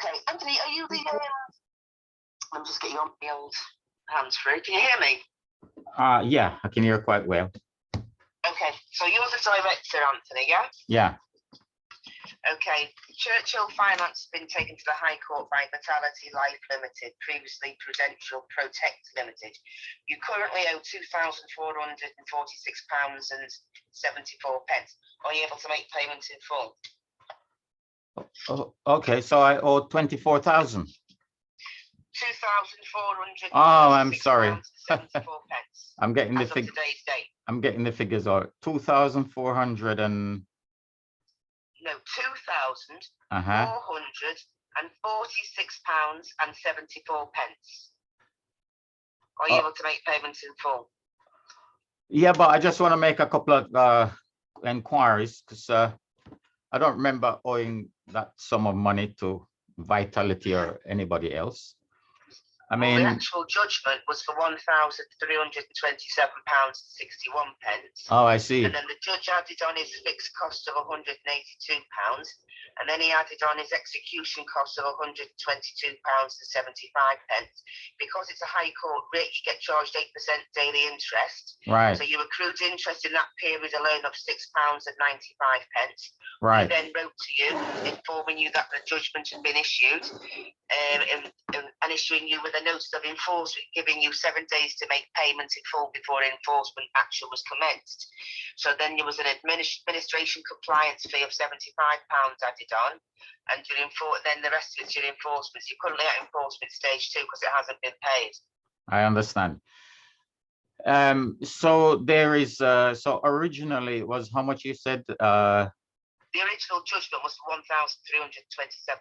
Okay, Anthony, are you the? I'm just getting on the old hands free. Can you hear me? Yeah, I can hear quite well. Okay, so you're the director, Anthony, yeah? Yeah. Okay, Churchill Finance has been taken to the High Court by Vitality Life Limited, previously Prudential Protect Limited. You currently owe £2,446.74. Are you able to make payments in full? Oh, okay, so I owe 24,000. 2,400. Oh, I'm sorry. 74 pence. I'm getting the today's date. I'm getting the figures are 2,400 and no, £2,446.74. Are you able to make payments in full? Yeah, but I just want to make a couple of inquiries because I don't remember owing that sum of money to Vitality or anybody else. I mean, the actual judgment was for £1,327.61. Oh, I see. And then the judge added on his fixed cost of £182, and then he added on his execution cost of £122.75. Because it's a High Court writ, you get charged 8% daily interest. Right. So you accrued interest in that period alone of £6.95. Right. He then wrote to you informing you that the judgment had been issued, and issuing you with a notice of enforcement, giving you 7 days to make payment in full before enforcement action was commenced. So then there was an administration compliance fee of £75 added on, and then the rest of it's your enforcement. So you're currently at enforcement stage 2 because it hasn't been paid. I understand. So there is so originally it was how much you said? The original judgment was £1,327.61.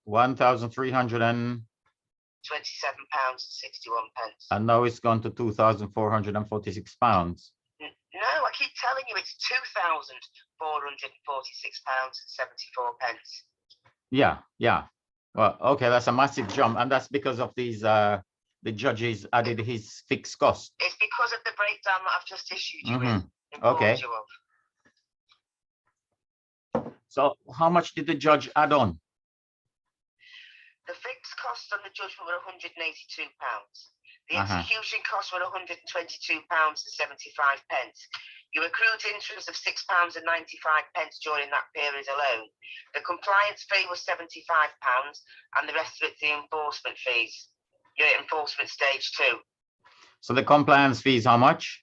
£1,327.61. And now it's gone to £2,446. No, I keep telling you it's £2,446.74. Yeah, yeah. Well, okay, that's a massive jump, and that's because of these the judges added his fixed cost. It's because of the breakdown that I've just issued you Okay. you of. So how much did the judge add on? The fixed costs on the judgment were £182. The execution costs were £122.75. You accrued interest of £6.95 during that period alone. The compliance fee was £75, and the rest of it's the enforcement fees. You're at enforcement stage 2. So the compliance fee is how much?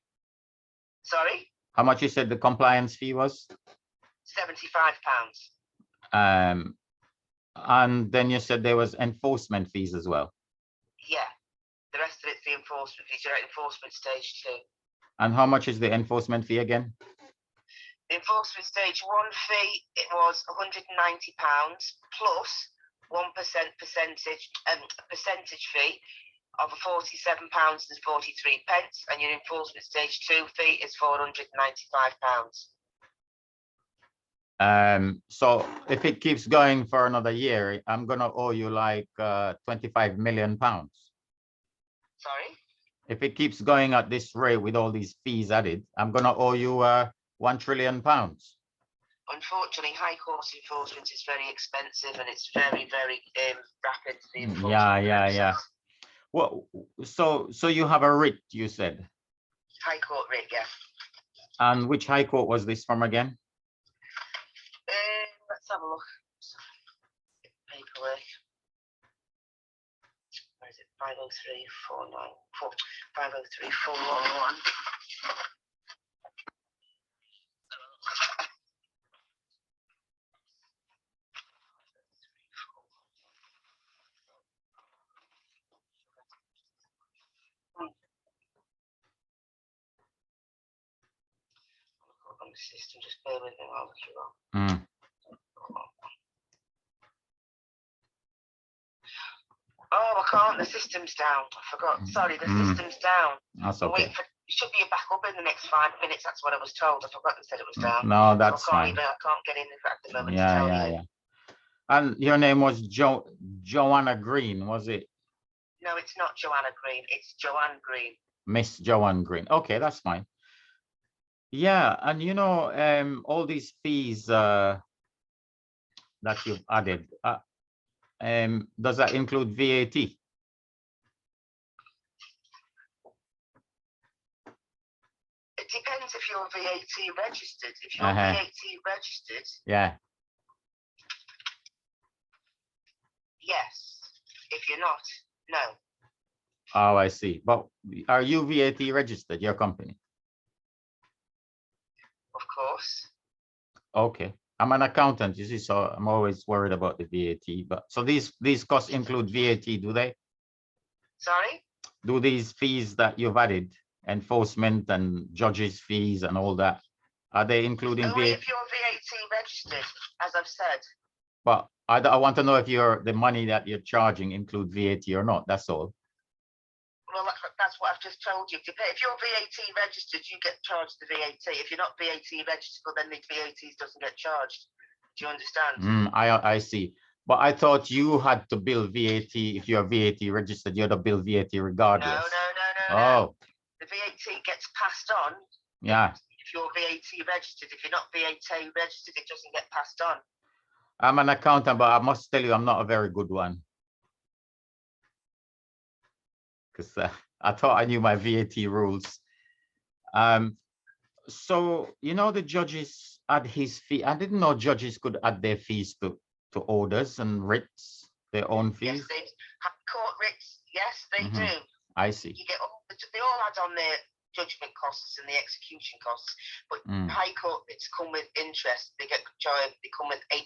Sorry? How much you said the compliance fee was? £75. And then you said there was enforcement fees as well. Yeah, the rest of it's the enforcement fees. You're at enforcement stage 2. And how much is the enforcement fee again? The enforcement stage 1 fee, it was £190 plus 1% percentage fee of £47.43, and your enforcement stage 2 fee is £495. So if it keeps going for another year, I'm gonna owe you like 25 million pounds. Sorry? If it keeps going at this rate with all these fees added, I'm gonna owe you 1 trillion pounds. Unfortunately, High Court enforcement is very expensive, and it's very, very rapid. The enforcement yeah. Well, so you have a writ, you said? High Court writ, yeah. And which High Court was this from again? Let's have a look. Paperwork. Where is it? 503-494. 503-411. On the system, just bear with me while I look it up. Oh, I can't. The system's down. I forgot. Sorry, the system's down. That's okay. It should be back up in the next 5 minutes. That's what I was told. I forgot they said it was down. No, that's so fine. I can't get in at the moment. Yeah. And your name was Joanne Green, was it? No, it's not Joanne Green. It's Joanne Green. Miss Joanne Green. Okay, that's fine. Yeah, and you know, all these fees, that you've added, does that include VAT? It depends if you're VAT registered. If you're Uh-huh. VAT registered, Yeah. yes. If you're not, no. Oh, I see. But are you VAT registered, your company? Of course. Okay. I'm an accountant, you see, so I'm always worried about the VAT. But so these costs include VAT, do they? Sorry? Do these fees that you've added, enforcement and judges' fees and all that, are they including Only VAT? if you're VAT registered, as I've said. But I want to know if the money that you're charging include VAT or not. That's all. Well, that's what I've just told you. If you're VAT registered, you get charged the VAT. If you're not VAT registered, well, then the VAT doesn't get charged. Do you understand? I see. But I thought you had to bill VAT if you're VAT registered. You had to bill VAT regardless. No. Oh, The VAT gets passed on. yeah. If you're VAT registered, if you're not VAT registered, it doesn't get passed on. I'm an accountant, but I must tell you, I'm not a very good one. Because I thought I knew my VAT rules. So, you know, the judges add his fee. I didn't know judges could add their fees to orders and writs, their own fees. Yes, they have court writs. Yes, they do. I see. You get they all add on their judgment costs and the execution costs, but high court writs come with interest. They get charged. They come with 8%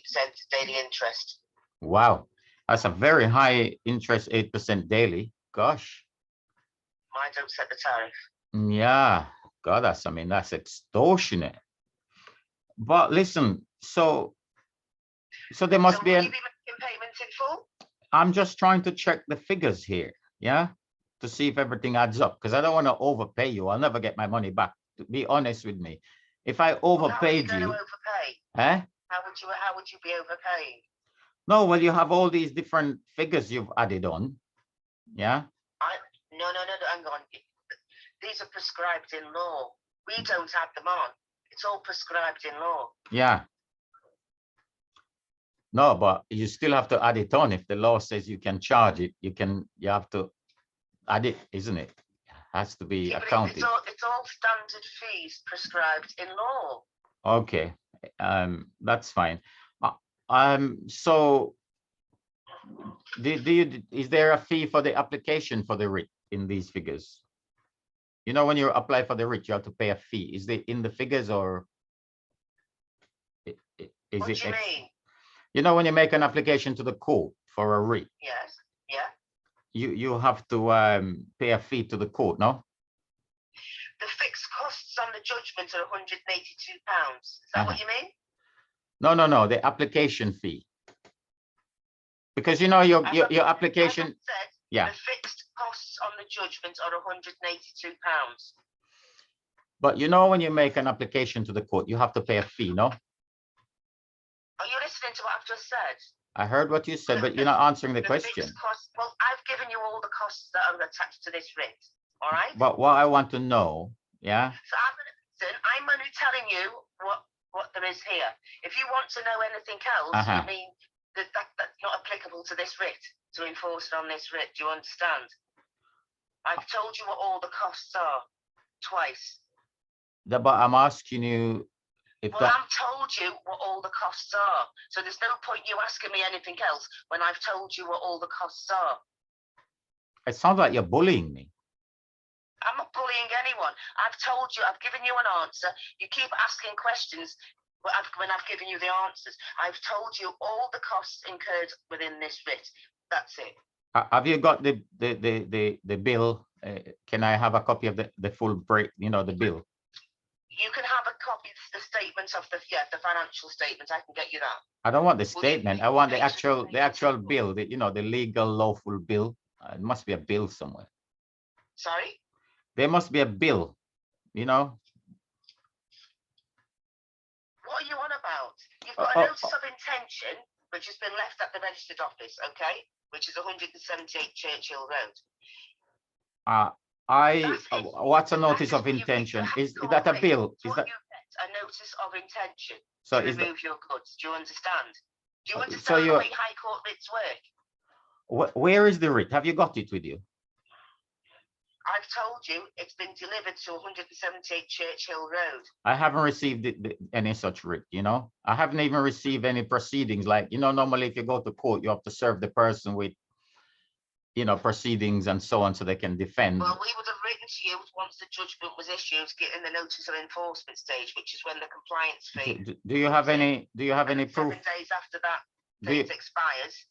daily interest. Wow, that's a very high interest, 8% daily. Gosh. I don't set the tariff. Yeah, God, that's extortionate. But listen, so there must be will you be making payments in full? I'm just trying to check the figures here, yeah, to see if everything adds up, because I don't want to overpay you. I'll never get my money back. To be honest with me, if I overpaid you, how would you be overpaying? No, well, you have all these different figures you've added on, yeah. No, hang on. These are prescribed in law. We don't add them on. It's all prescribed in law. Yeah. No, but you still have to add it on. If the law says you can charge it, you have to add it, isn't it? It has to be accounted. It's all standard fees prescribed in law. Okay, that's fine. So is there a fee for the application for the writ in these figures? You know, when you apply for the writ, you have to pay a fee. Is it in the figures, or is it? What do you mean? You know, when you make an application to the court for a writ, yes, yeah, you have to pay a fee to the court, no? The fixed costs on the judgment are £182. Is that what you mean? No, the application fee. Because you know your application. As I said, yeah. The fixed costs on the judgment are £182. But you know, when you make an application to the court, you have to pay a fee, no? Are you listening to what I've just said? I heard what you said, but you're not answering the question. Costs, well, I've given you all the costs that are attached to this writ, all right? But what I want to know, yeah? So I'm only telling you what there is here. If you want to know anything else, I mean, that's not applicable to this writ, to enforce it on this writ. Do you understand? I've told you what all the costs are twice. But I'm asking you if I've told you what all the costs are. So there's no point you asking me anything else when I've told you what all the costs are. It sounds like you're bullying me. I'm not bullying anyone. I've told you, I've given you an answer. You keep asking questions when I've given you the answers. I've told you all the costs incurred within this writ. That's it. Have you got the bill? Can I have a copy of the full break? You know, the bill. You can have a copy of the statements of the financial statements. I can get you that. I don't want the statement. I want the actual bill. The legal, lawful bill. It must be a bill somewhere. Sorry? There must be a bill. You know. What are you on about? You've got a notice of intention, which has been left at the registered office, okay? Which is 178 Churchill Road. What's a notice of intention? Is that a bill? Is that a notice of intention to remove your goods? Do you understand? Do you understand So the you're, way High Court writs work? where is the writ? Have you got it with you? I've told you it's been delivered to 178 Churchill Road. I haven't received any such writ, you know. I haven't even received any proceedings. Like, you know, normally if you go to court, you have to serve the person with, you know, proceedings and so on so they can defend. Well, we would have written to you once the judgment was issued, getting the notice of enforcement stage, which is when the compliance fee. Do you have any, proof? 7 days after that Do you, date expires,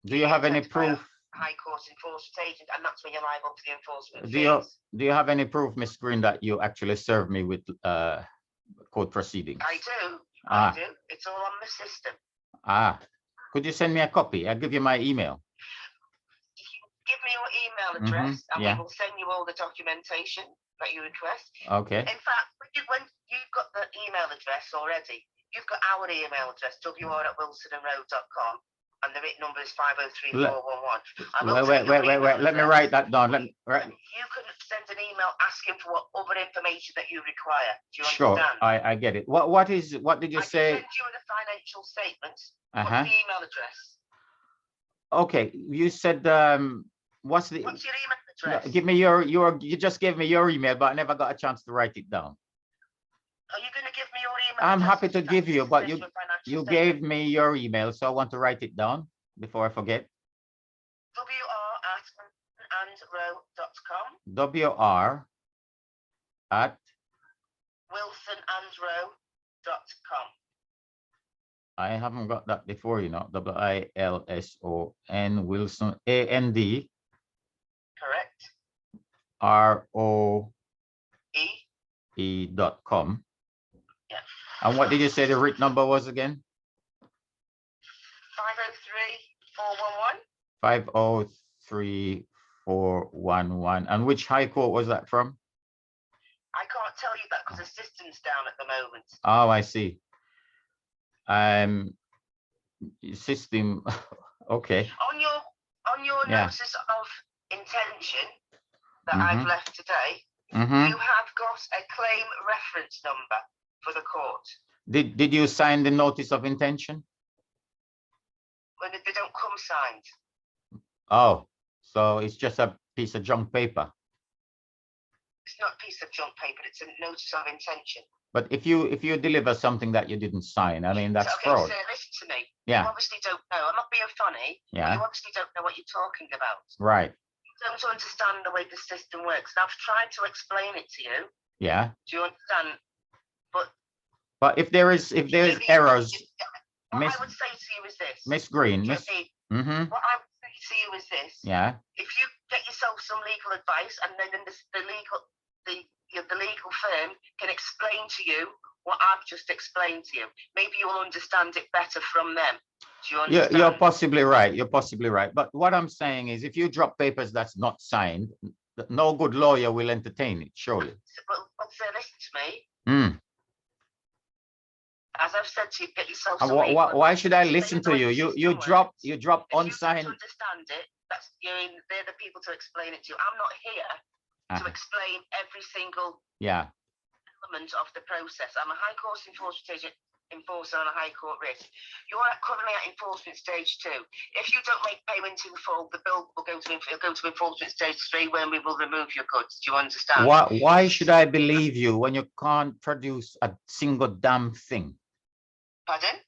do you have any sent by a proof? High Court enforcement agent, and that's when you're liable for the enforcement Do fees. you have any proof, Miss Green, that you actually served me with court proceedings? I do. Ah. I do. It's all on the system. Ah, could you send me a copy? I'll give you my email. Give me your email address, and yeah. we will send you all the documentation that you request. Okay. In fact, when you've got the email address already, you've got our email address, wr@wilsonandroad.com, and the written number is 503-411. Wait. Let me write that down. You can send an email asking for what other information that you require. Do you Sure, understand? I get it. What did you say? I can send you the financial statement. Uh-huh. What's the email address? Okay, you said what's your email address? Give me your you just gave me your email, but I never got a chance to write it down. Are you going to give me your email I'm address? happy to give you, but you gave me your email, so I want to write it down before I forget. wr@wilsonandrow.com. wr@wilsonandrow.com. I haven't got that before, you know. WILSON Wilson AND. Correct. ROE.com. Yeah. And what did you say the writ number was again? 503-411. 503-411. And which high court was that from? I can't tell you that because the system's down at the moment. Oh, I see. System. Okay. On your notice of intention that I've left today, you have got a claim reference number for the court. Did you sign the notice of intention? When they don't come signed. Oh, so it's just a piece of junk paper. It's not a piece of junk paper, it's a notice of intention. But if you deliver something that you didn't sign, I mean, that's fraud. So listen to me. Yeah. You obviously don't know. I'm not being funny. Yeah. But you obviously don't know what you're talking about. Right. You don't understand the way the system works. And I've tried to explain it to you. Yeah. Do you understand? But if there is errors, what I would say to you is this. Miss Green, What I would say to you is this. Yeah. If you get yourself some legal advice, and then the legal firm can explain to you what I've just explained to you, maybe you'll understand it better from them. Do you understand? You're possibly right. You're possibly right. But what I'm saying is, if you drop papers that's not signed, no good lawyer will entertain it, surely. But sir, listen to me. As I've said to you, get yourself some why should I listen to you? You drop unsigned. If you don't understand it, they're the people to explain it to you. I'm not here to explain every single element of the process. I'm a High Court enforcer on a High Court writ. You're currently at enforcement stage 2. If you don't make payment in full, the bill will go to enforcement stage 3, when we will remove your goods. Do you understand? Why should I believe you when you can't produce a single damn thing? Pardon?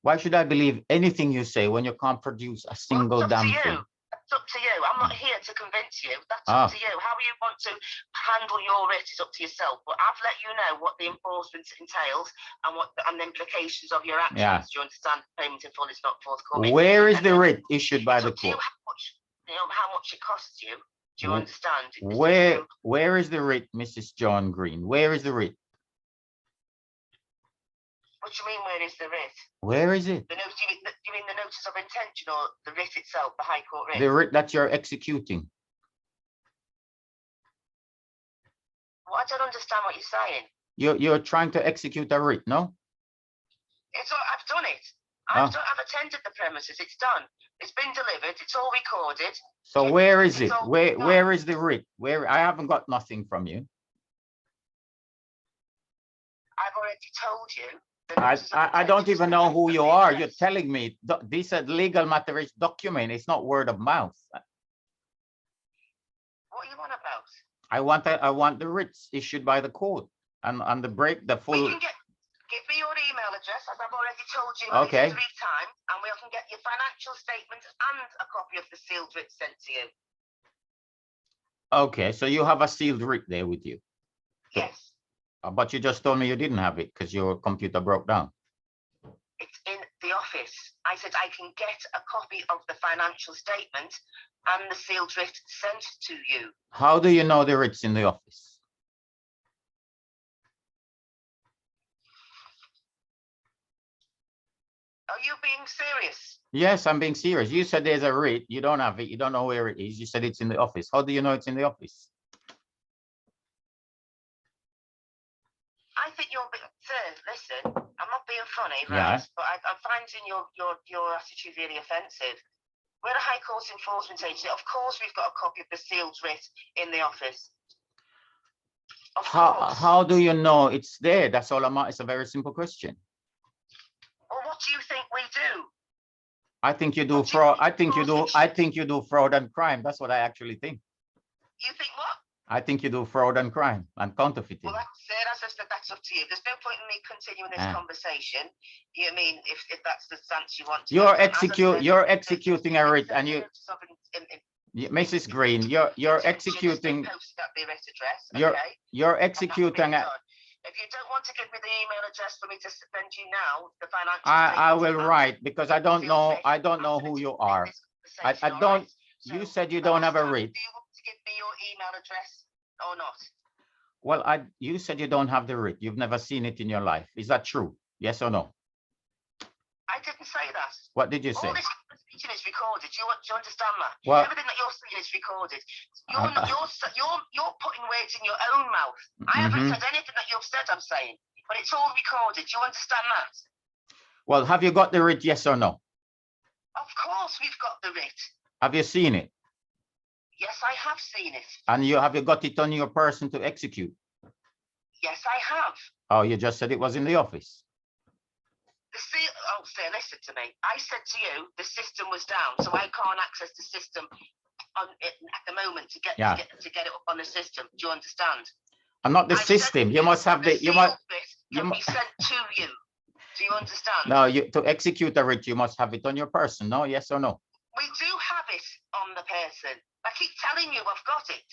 Why should I believe anything you say when you can't produce a single damn thing? It's up to you. I'm not here to convince you. That's up to you. How you want to handle your writ is up to yourself. But I've let you know what the enforcement entails and the implications of your actions. Yeah. Do you understand? Payment in full is not forthcoming. Where is the writ issued by the court? How much it costs you. Do you understand? Where is the writ, Mrs. John Green? Where is the writ? What do you mean, where is the writ? Where is it? You mean the notice of intention, or the writ itself, the High Court writ? The writ that you're executing. Well, I don't understand what you're saying. You're trying to execute a writ, no? I've done it. I've attended the premises. It's done. It's been delivered. It's all recorded. So where is it? Where is the writ? I haven't got nothing from you. I've already told you. I don't even know who you are. You're telling me this is legal matter is document. It's not word of mouth. What are you on about? I want the writs issued by the court and the full. Give me your email address, as I've already told you Okay. 3 times, and we can get your financial statement and a copy of the sealed writ sent to you. Okay, so you have a sealed writ there with you. Yes. But you just told me you didn't have it because your computer broke down. It's in the office. I said I can get a copy of the financial statement and the sealed writ sent to you. How do you know the writ's in the office? Are you being serious? Yes, I'm being serious. You said there's a writ. You don't have it. You don't know where it is. You said it's in the office. How do you know it's in the office? I think you're sir, listen, I'm not being funny, Yeah. right? But I'm finding your attitude really offensive. We're a High Court enforcement agency. Of course we've got a copy of the sealed writ in the office. Of course. How do you know it's there? That's all I'm. It's a very simple question. Well, what do you think we do? I think you do fraud. I think you do fraud and crime. That's what I actually think. You think what? I think you do fraud and crime and counterfeiting. Well, that's up to you. There's no point in me continuing this conversation. You know what I mean? If that's the stance you want to. You're executing a writ, and you, Mrs. Green, you're executing. You're executing a. If you don't want to give me the email address for me to send you now, the financial. I will write because I don't know who you are. I don't. You said you don't have a writ. Do you want to give me your email address or not? Well, you said you don't have the writ. You've never seen it in your life. Is that true? Yes or no? I didn't say that. What did you say? All this conversation is recorded. Do you understand that? Well, everything that you're saying is recorded. You're putting words in your own mouth. I haven't said anything that you've said. I'm saying, but it's all recorded. Do you understand that? Well, have you got the writ? Yes or no? Of course, we've got the writ. Have you seen it? Yes, I have seen it. And have you got it on your person to execute? Yes, I have. Oh, you just said it was in the office. Sir, listen to me. I said to you the system was down, so I can't access the system at the moment to get it up on the system. Do you understand? I'm not the system. You must have the. Can be sent to you. Do you understand? No, to execute a writ, you must have it on your person. No, yes or no? We do have it on the person. I keep telling you I've got it.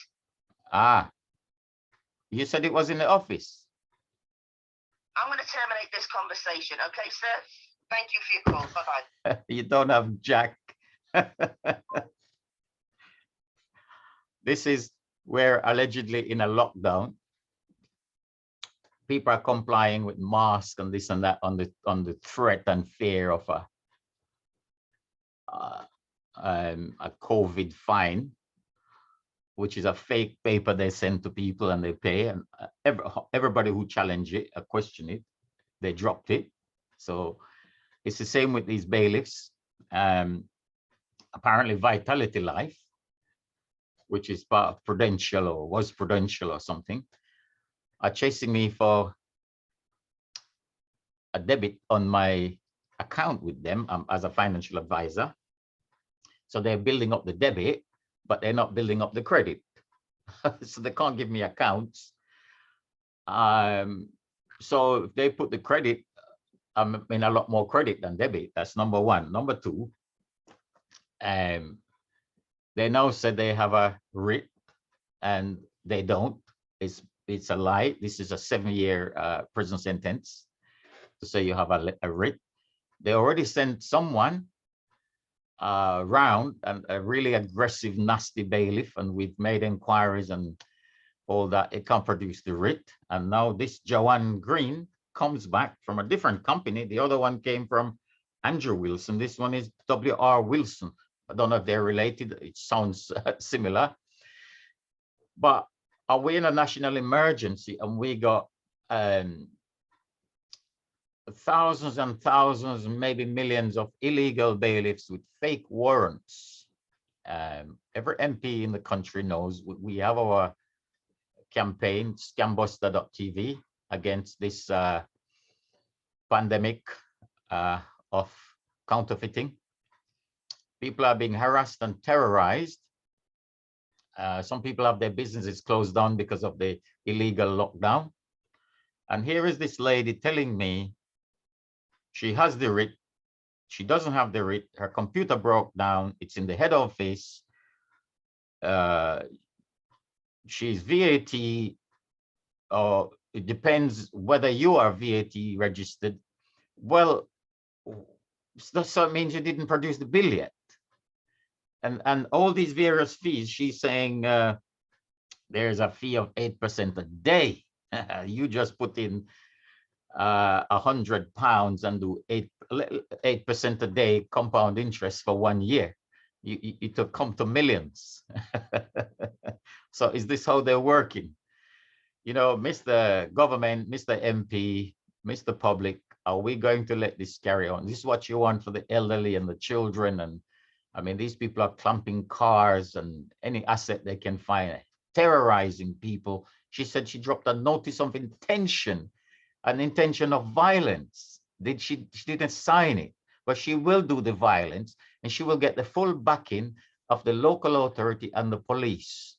Ah, you said it was in the office. I'm going to terminate this conversation. Okay, sir? Thank you for your call. Bye-bye. You don't have Jack. This is where allegedly in a lockdown, people are complying with masks and this and that on the threat and fear of a COVID fine, which is a fake paper they send to people and they pay, and everybody who challenge it, question it, they dropped it. So it's the same with these bailiffs. Apparently Vitality Life, which is part of Prudential or was Prudential or something, are chasing me for a debit on my account with them as a financial advisor. So they're building up the debit, but they're not building up the credit. So they can't give me accounts. So if they put the credit, I'm in a lot more credit than debit. That's number one. Number two, they now said they have a writ, and they don't. It's a lie. This is a 7-year prison sentence to say you have a writ. They already sent someone round, and a really aggressive, nasty bailiff, and we've made inquiries and all that. It can't produce the writ. And now this Joanne Green comes back from a different company. The other one came from Andrew Wilson. This one is W.R. Wilson. I don't know if they're related. It sounds similar. But are we in a national emergency and we got thousands and thousands, maybe millions of illegal bailiffs with fake warrants? Every MP in the country knows we have our campaign, scambusterTV, against this pandemic of counterfeiting. People are being harassed and terrorized. Some people have their businesses closed down because of the illegal lockdown. And here is this lady telling me she has the writ. She doesn't have the writ. Her computer broke down. It's in the head office. She's VAT, or it depends whether you are VAT registered. Well, so it means you didn't produce the bill yet. And all these various fees, she's saying there's a fee of 8% a day. You just put in £100 and do 8% a day compound interest for 1 year. It will come to millions. So is this how they're working? You know, Mr. Government, Mr. MP, Mr. Public, are we going to let this carry on? This is what you want for the elderly and the children. And I mean, these people are clumping cars and any asset they can find, terrorizing people. She said she dropped a notice of intention, an intention of violence. She didn't sign it, but she will do the violence, and she will get the full backing of the local authority and the police.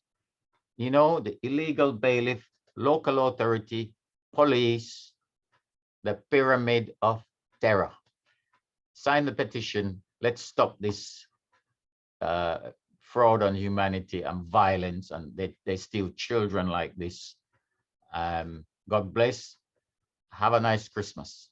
You know, the illegal bailiff, local authority, police, the pyramid of terror. Sign the petition. Let's stop this fraud on humanity and violence, and they steal children like this. God bless. Have a nice Christmas.